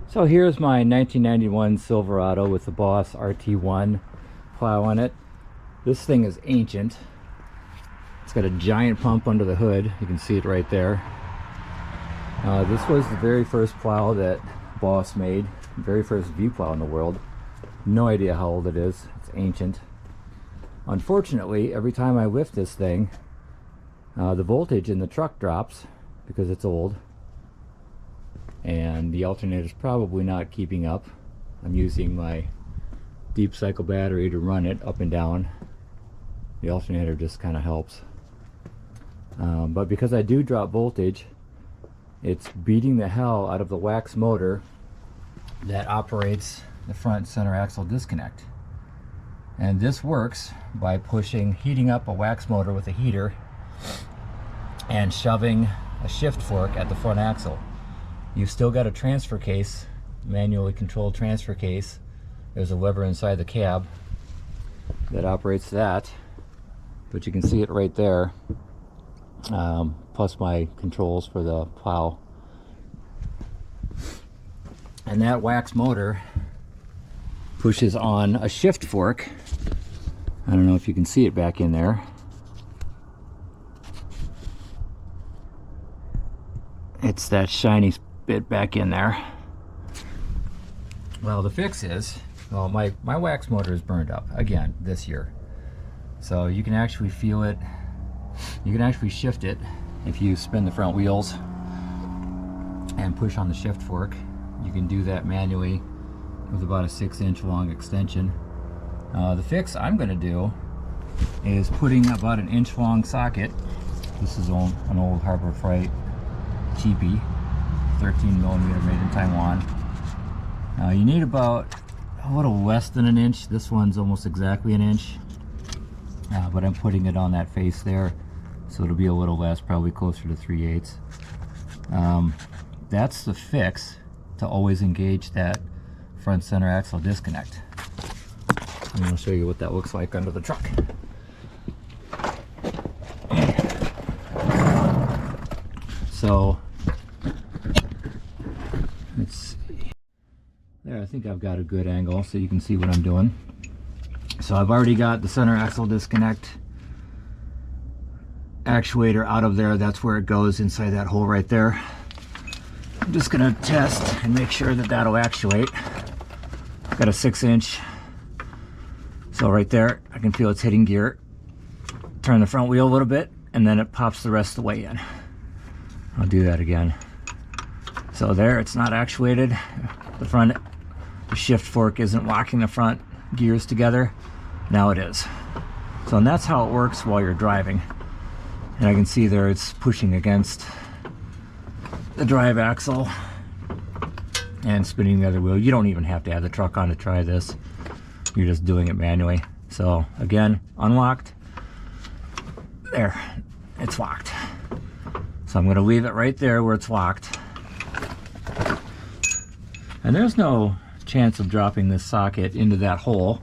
So here's my 1991 Silverado with the Boss RT1 plow on it. This thing is ancient. It's got a giant pump under the hood. You can see it right there. This was the very first plow that Boss made. The very first V plow in the world. No idea how old it is. It's ancient. Unfortunately, every time I lift this thing, the voltage in the truck drops because it's old. And the alternator's probably not keeping up. I'm using my deep cycle battery to run it up and down. The alternator just kind of helps. But because I do drop voltage, it's beating the hell out of the wax motor that operates the front center axle disconnect. And this works by heating up a wax motor with a heater and shoving a shift fork at the front axle. You've still got a transfer case, manually controlled transfer case. There's a lever inside the cab that operates that, but you can see it right there, plus my controls for the plow. And that wax motor pushes on a shift fork. I don't know if you can see it back in there. It's that shiny bit back in there. Well, the fix is, well, my wax motor is burned up again this year, so you can actually feel it. You can actually shift it if you spin the front wheels and push on the shift fork. You can do that manually with about a 6-inch long extension. The fix I'm going to do is putting about an 1-inch long socket. This is an old Harbor Freight cheapie, 13mm made in Taiwan. You need about a little less than 1 inch. This one's almost exactly 1 inch, but I'm putting it on that face there, so it'll be a little less, probably closer to 3/8. That's the fix to always engage that front center axle disconnect. I'm going to show you what that looks like under the truck. So let's see. There, I think I've got a good angle so you can see what I'm doing. So I've already got the center axle disconnect actuator out of there. That's where it goes, inside that hole right there. I'm just going to test and make sure that that'll actuate. Got a 6-inch. So right there, I can feel it's hitting gear. Turn the front wheel a little bit, and then it pops the rest of the way in. I'll do that again. So there, it's not actuated. The shift fork isn't locking the front gears together. Now it is. So, and that's how it works while you're driving. And I can see there it's pushing against the drive axle and spinning the other wheel. You don't even have to have the truck on to try this. You're just doing it manually. So again, unlocked. There, it's locked. So I'm going to leave it right there where it's locked. And there's no chance of dropping this socket into that hole.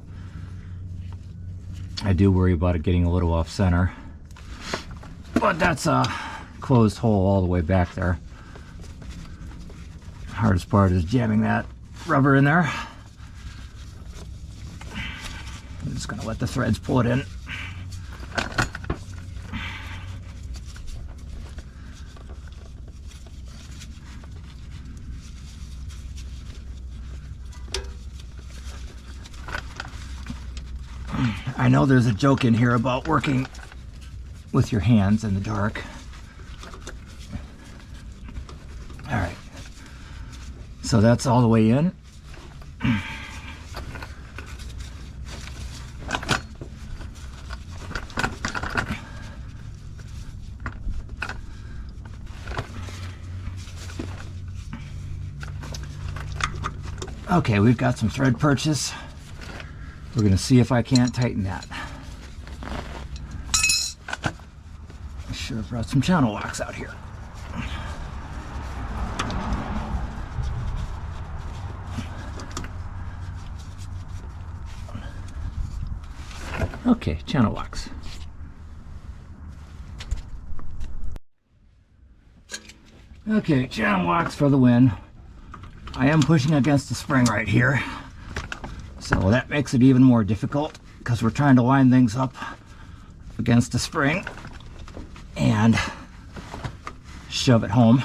I do worry about it getting a little off center, but that's a closed hole all the way back there. Hardest part is jamming that rubber in there. I'm just going to let the threads pull it in. I know there's a joke in here about working with your hands in the dark. All right, so that's all the way in. Okay, we've got some thread purchase. We're going to see if I can't tighten that. I should have brought some channel locks out here. Okay, channel locks. Okay, channel locks for the win. I am pushing against the spring right here, so that makes it even more difficult because we're trying to line things up against the spring and shove it home.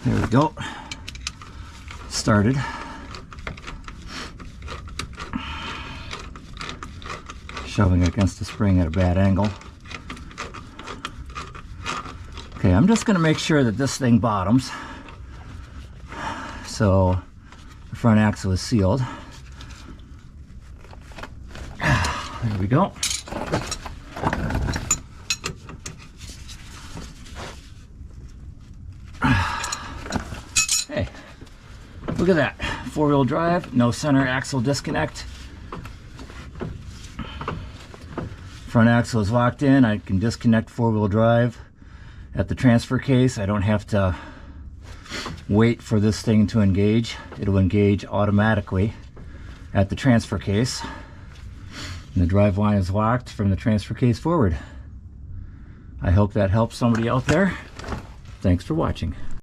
There we go. Started. Shoving it against the spring at a bad angle. Okay, I'm just going to make sure that this thing bottoms. So the front axle is sealed. There we go. Hey, look at that. Four-wheel drive, no center axle disconnect. Front axle is locked in. I can disconnect four-wheel drive at the transfer case. I don't have to wait for this thing to engage. It'll engage automatically at the transfer case. And the drive line is locked from the transfer case forward. I hope that helps somebody out there. Thanks for watching.